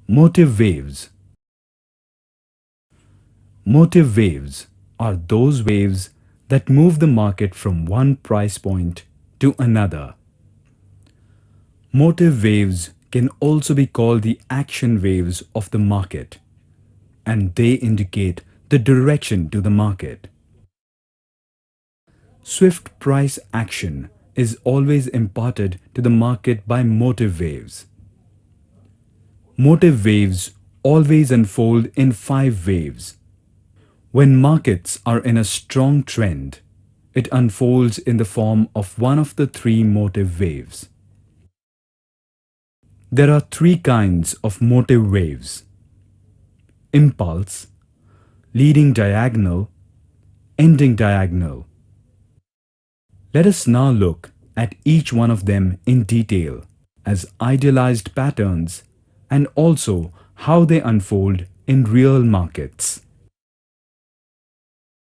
Motive waves. Motive waves are those waves that move the market from one price point to another. Motive waves can also be called the action waves of the market, and they indicate the direction to the market. Swift price action is always imparted to the market by motive waves. Motive waves always unfold in 5 waves. When markets are in a strong trend, it unfolds in the form of one of the 3 motive waves. There are 3 kinds of motive waves: impulse, leading diagonal, ending diagonal. Let us now look at each one of them in detail as idealized patterns and also how they unfold in real markets.